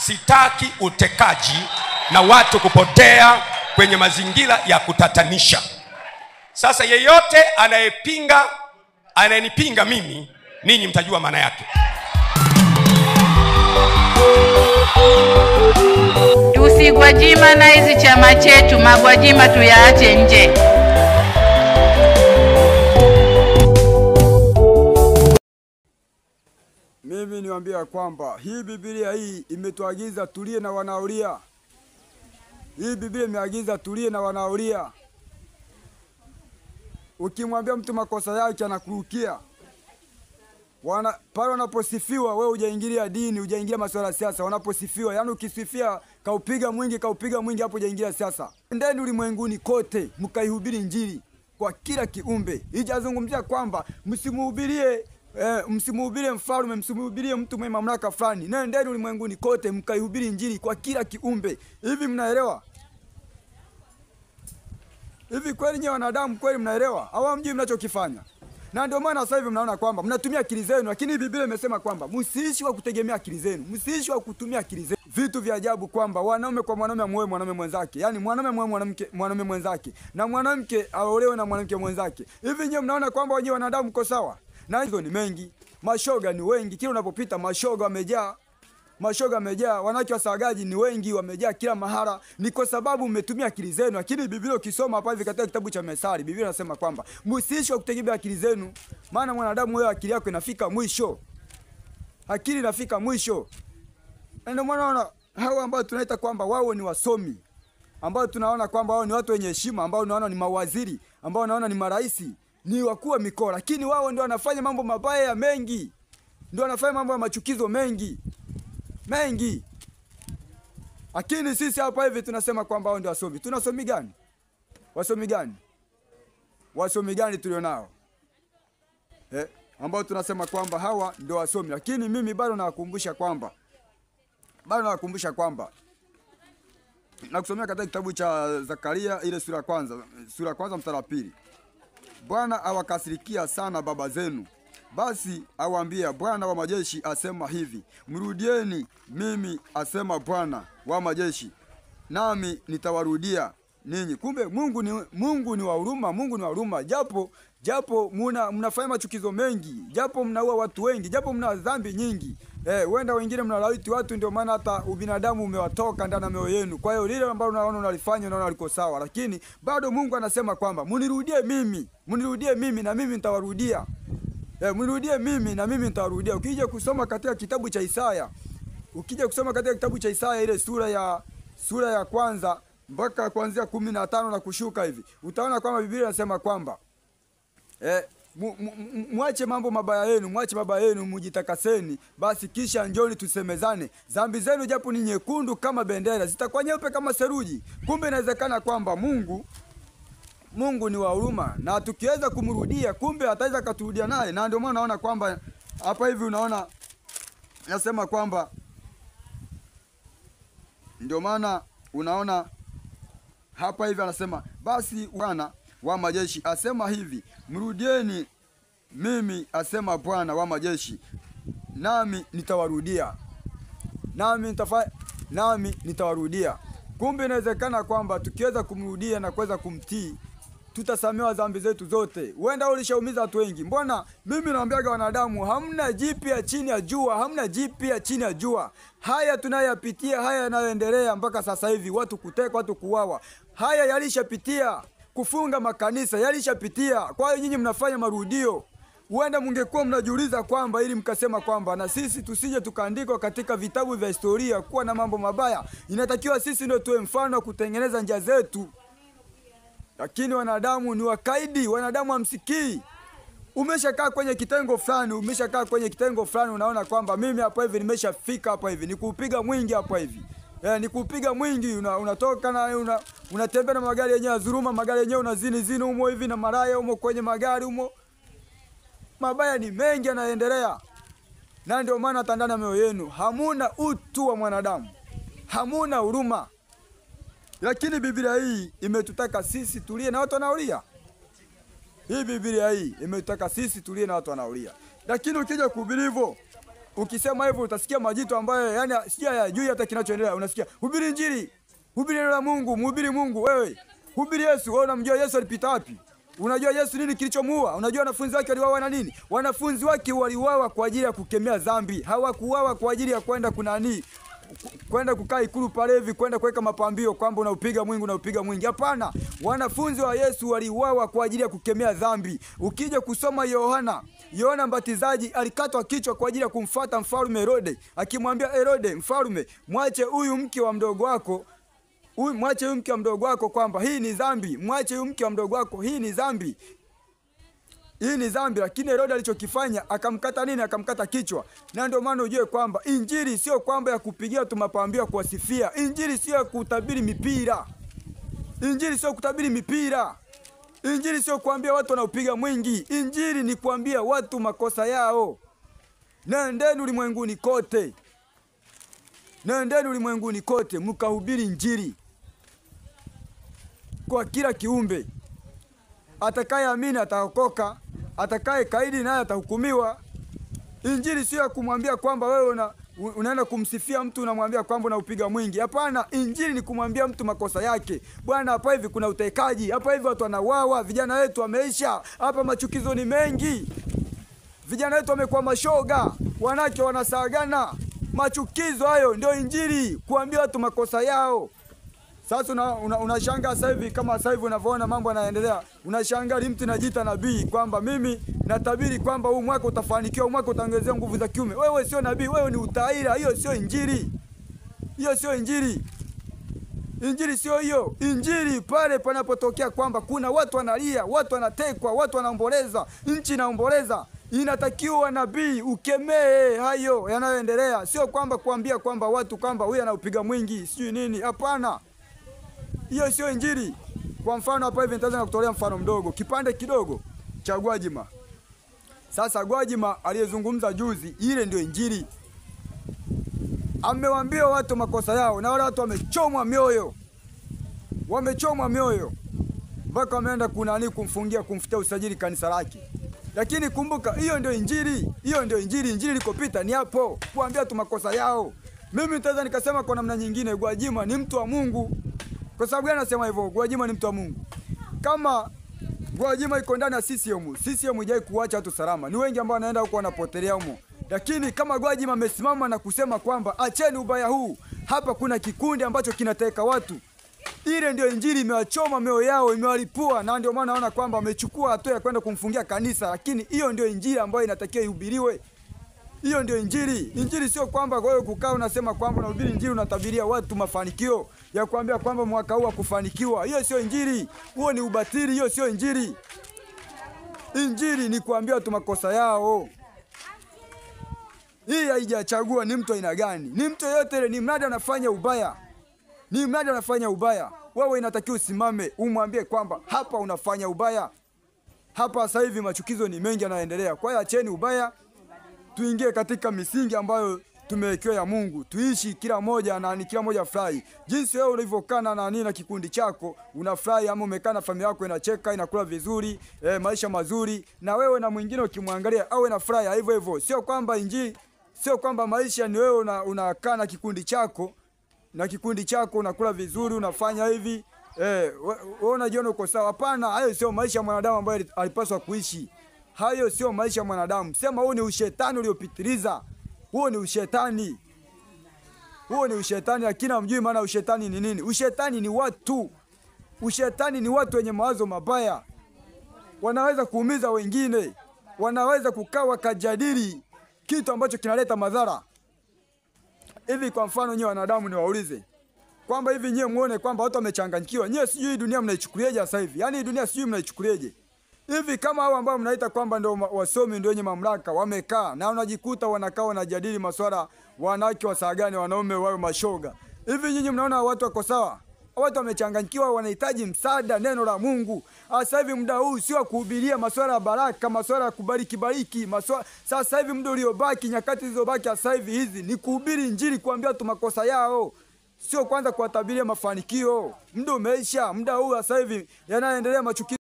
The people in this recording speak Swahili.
sitaki utekaji na watu kupotea kwenye mazingira ya kutatanisha. Sasa yeyote anayenipinga mimi, ninyi mtajua maana yake. Tusigwajima na hizi chama chetu, magwajima tuyaache nje. Mimi niwaambia kwamba hii Biblia hii imetuagiza tulie na wanaolia. Hii Biblia imeagiza tulie na wanaolia. Ukimwambia mtu makosa yake anakurukia. Pale wanaposifiwa wewe hujaingilia dini, hujaingilia masuala ya siasa. Wanaposifiwa, yani ukisifia kaupiga mwingi hapo hujaingilia siasa. Ndeni ulimwenguni kote mkaihubiri injili kwa kila kiumbe. Hijazungumzia kwamba msimuhubirie mfalme, msimuhubirie mtu mwenye mamlaka fulani. Nendeni ulimwenguni kote mkaihubiri injili kwa kila kiumbe. Hivi mnaelewa? Hivi kweli nyinyi wanadamu kweli mnaelewa? Hawamjui mnachokifanya. Na ndio maana sasa hivi mnaona kwamba mnatumia akili zenu, lakini Biblia imesema kwamba msiishi kwa kutegemea akili zenu. Msiishi kwa kutumia akili zenu. Vitu vya ajabu kwamba wanaume kwa mwanaume muoe mwanaume mwenzake. Yaani mwanaume muoe mwanaume mwenzake. Na mwanamke aolewe na mwanamke mwenzake. Hivi nyinyi mnaona kwamba wenyewe wanadamu mko sawa? Na hizo ni mengi. Mashoga ni wengi. Kila unapopita mashoga wamejaa. Mashoga wamejaa, wanawake wasagaji ni wengi, wamejaa kila mahara. Ni kwa sababu mmetumia akili zenu. Lakini Biblia ukisoma hapa hivi katika kitabu cha Methali, Biblia inasema kwamba msiishi kwa kutegemea akili zenu, maana mwanadamu wewe akili yako inafika mwisho. Akili inafika mwisho. Ndio maana hao ambao tunaita kwamba wao ni wasomi, ambao tunaona kwamba wao ni watu wenye heshima, ambao tunaona ni mawaziri, ambao tunaona ni maraisi, ni wakuu wa mikoa, lakini wao ndio wanafanya mambo mabaya mengi. Ndio wanafanya mambo ya machukizo mengi. Lakini sisi hapa hivi tunasema kwamba wao ndio wasomi. Tunasomi gani? Wasomi gani? Wasomi gani tulionao? Ambao tunasema kwamba hawa ndio wasomi. Lakini mimi bado nawakumbusha kwamba nakusomea katika kitabu cha Zakaria ile sura ya kwanza mstari wa 2. Bwana awakasirikia sana baba zenu. Basi awaambia Bwana wa majeshi asema hivi, mrudieni mimi asema Bwana wa majeshi, nami nitawarudia ninyi. Kumbe Mungu ni wa huruma, Mungu ni wa huruma. Japo mnafanya machukizo mengi, japo mnaua watu wengi, japo mna dhambi nyingi. Wenda wengine mnalawiti watu, ndio maana hata ubinadamu umewatoka ndani ya mioyo yenu. Kwa hiyo lile ambalo unaona unalifanya unaona liko sawa, lakini bado Mungu anasema kwamba mnirudie mimi na mimi nitawarudia. Mnirudie mimi na mimi nitawarudia. Ukija kusoma katika kitabu cha Isaya, ile sura ya kwanza mpaka kuanzia 15 na kushuka hivi, utaona kwamba Biblia inasema kwamba mwache mambo mabaya yenu, mujitakaseni, basi kisha njoni tusemezane. Dhambi zenu japo ni nyekundu kama bendera, zitakuwa nyeupe kama seruji. Kumbe inawezekana kwamba Mungu ni wa huruma, na tukiweza kumrudia kumbe ataweza katurudia naye. Na ndio maana naona kwamba hapa hivi nasema kwamba ndio maana unaona hapa hivi anasema basi Bwana wa majeshi asema hivi, mrudieni mimi asema Bwana wa majeshi, nami nitawarudia. Nami nitawarudia. Kumbe inawezekana kwamba tukiweza kumrudia na kuweza kumtii, tutasamehewa dhambi zetu zote. Uenda ulishaumiza watu wengi. Mbona mimi naambiaga wanadamu hamna jipya chini ya jua. Haya tunayapitia, haya yanayoendelea mpaka sasa hivi, watu kutekwa, watu kuuawa, haya yalishapitia. Kufunga makanisa yalishapitia. Kwa hiyo nyinyi mnafanya marudio. Uenda mungekuwa mnajiuliza kwamba ili mkasema kwamba na sisi tusije tukaandikwa katika vitabu vya historia kuwa na mambo mabaya. Inatakiwa sisi ndio tuwe mfano kutengeneza njia zetu. Lakini wanadamu ni wakaidi, wanadamu hamsikii. Umeshakaa kwenye kitengo fulani, unaona kwamba mimi hapa hivi nimeshafika hapa hivi, nikupiga mwingi hapa hivi. Nikupiga mwingi, unatoka na unatembea na magari yenyewe azuruma, magari yenyewe unazini humo hivi na maraya humo kwenye magari humo. Mabaya ni mengi yanaendelea. Na ndio maana ndani ya mioyo yenu hamuna utu wa mwanadamu. Hamuna huruma. Lakini Biblia hii imetutaka sisi tulie na watu wanaolia. Hii Biblia hii imetutaka sisi tulie na watu wanaolia. Lakini ukija kuhubiri hivyo, ukisema hivyo utasikia majitu ambayo yani sija ya juu hata kinachoendelea. Unasikia hubiri Injili, hubiri neno la Mungu, mhubiri Mungu. Wewe hubiri Yesu. Wewe unamjua Yesu alipita wapi? Unajua Yesu nini kilichomuua? Unajua wanafunzi wake waliuawa na nini? Wanafunzi wake waliuawa kwa ajili ya kukemea dhambi. Hawakuuawa kwa ajili ya kwenda kunani, kwenda kukaa ikulu palevi, kwenda kuweka mapambio kwamba unaupiga mwingi, unaupiga mwingi. Hapana, wanafunzi wa Yesu waliuawa kwa ajili ya kukemea dhambi. Ukija kusoma Yohana Mbatizaji alikatwa kichwa kwa ajili ya kumfuata mfalme Herode, akimwambia Herode, mfalme, mwache huyu mke wa mdogo wako, mwache huyu mke wa mdogo wako kwamba hii ni dhambi, mwache huyu mke wa mdogo wako, hii ni dhambi. Hii ni dhambi. Lakini Herode alichokifanya akamkata nini? Akamkata kichwa. Na ndio maana ujue kwamba Injili sio kwamba ya kupigia tu mapambio kuwasifia. Injili sio ya kutabiri mipira. Injili sio kutabiri mipira. Injili sio kuambia watu wanaupiga mwingi. Injili ni kuambia watu makosa yao. Nendeni ulimwenguni kote. Nendeni ulimwenguni kote mkahubiri Injili kwa kila kiumbe. Atakayeamini ataokoka, atakaye kaidi naye atahukumiwa. Injili sio ya kumwambia kwamba wewe unaenda kumsifia mtu unamwambia kwamba unaupiga mwingi. Hapana, Injili ni kumwambia mtu makosa yake. Bwana, hapa hivi kuna utekaji, hapa hivi watu wanauawa, vijana wetu wameisha, hapa machukizo ni mengi. Vijana wetu wamekuwa mashoga, wanawake wanasagana. Machukizo hayo ndio Injili, kuambia watu makosa yao. Sasa unashangaa sasa hivi, kama sasa hivi unavyoona mambo yanaendelea, unashangaa mtu anajiita nabii kwamba mimi natabiri kwamba huu mwaka utafanikiwa, huu mwaka utaongezea nguvu za kiume. Wewe sio nabii, wewe ni utaira. Hiyo sio Injili. Hiyo sio Injili. Injili sio hiyo. Injili pale panapotokea kwamba kuna watu wanalia, watu wanatekwa, watu wanaomboleza, nchi inaomboleza, inatakiwa nabii ukemee hayo yanayoendelea. Sio kwamba kuambia kwamba watu kwamba huyu anaupiga mwingi, sijui nini. Hapana. Hiyo sio Injili. Kwa mfano hapa hivi nitaanza kutolea mfano mdogo, kipande kidogo cha Gwajima. Sasa Gwajima aliyezungumza juzi, ile ndio Injili. Amewaambia watu makosa yao na wale watu wamechomwa mioyo. Wamechomwa mioyo. Mpaka wameenda kumfungia, kumfutia usajili kanisa lake. Lakini kumbuka, hiyo ndio Injili. Hiyo ndio Injili. Injili ilikopita ni hapo, kuambia tu makosa yao. Mimi nitaweza nikasema kwa namna nyingine Gwajima ni mtu wa Mungu. Kwa sababu gani nasema hivyo? Gwajima ni mtu wa Mungu. Kama Gwajima iko ndani ya CCM haijai kuacha watu salama. Ni wengi ambao wanaenda huko wanapotelea huko. Lakini kama Gwajima amesimama na kusema kwamba acheni ubaya huu, hapa kuna kikundi ambacho kinateka watu. Ile ndio Injili imewachoma mioyo yao, imewalipua, na ndio maana naona kwamba wamechukua hatua ya kwenda kumfungia kanisa. Lakini hiyo ndio Injili ambayo inatakiwa ihubiriwe. Hiyo ndio Injili. Injili sio kwamba wewe kukaa unasema kwamba unahubiri Injili, unatabiria watu mafanikio ya kuambia kwamba mwaka huu kufanikiwa. Hiyo sio Injili. Huo ni ubatili. Hiyo sio Injili. Injili ni kuambia watu makosa yao. Hii haijachagua ni mtu aina gani. Ni mtu yote ile, ni mradi anafanya ubaya. Ni mradi anafanya ubaya. Wewe inatakiwa usimame umwambie kwamba hapa unafanya ubaya. Hapa sasa hivi machukizo ni mengi yanaendelea. Kwa hiyo acheni ubaya. Tuingie katika misingi ambayo tumewekewa ya Mungu. Tuishi kila moja na kila moja furahi. Jinsi wewe ulivyokaa na kikundi chako, unafurahi, ama umekaa na familia yako inacheka, inakula vizuri, maisha mazuri, na wewe na mwingine ukimwangalia awe na furaha hivyo hivyo. Sio kwamba Injili, sio kwamba maisha ni wewe unakaa na kikundi chako unakula vizuri, unafanya hivi, wewe unajiona uko sawa. Hapana, hayo sio maisha ya mwanadamu ambaye alipaswa kuishi. Hayo sio maisha ya mwanadamu. Sema huo ni ushetani uliopitiliza. Huo ni ushetani. Huo ni ushetani, lakini hamjui maana ushetani ni nini. Ushetani ni watu. Ushetani ni watu wenye mawazo mabaya. Wanaweza kuumiza wengine. Wanaweza kukaa wakajadili kitu ambacho kinaleta madhara. Hivi kwa mfano nyewe wanadamu niwaulize, kwamba hivi nyewe muone kwamba watu wamechanganyikiwa. Nyewe sijui dunia mnaichukulieje sasa hivi. Yaani dunia sijui mnaichukulieje. Hivi kama hao ambao mnaita kwamba ndio wasomi ndio wenye mamlaka wamekaa na unajikuta wanakaa wanajadili masuala wanawake wasagane, wanaume wao mashoga. Hivi nyinyi mnaona watu wako sawa? Watu wamechanganyikiwa, wanahitaji msaada, neno la Mungu. Sasa hivi muda huu sio kuhubiria masuala ya baraka, masuala ya kubariki. Sasa hivi muda uliobaki, nyakati zilizobaki sasa hivi hizi ni kuhubiri Injili, kuambia watu makosa yao. Sio kwanza kuwatabiria mafanikio. Muda umeisha. Muda huu sasa hivi yanaendelea machukizo.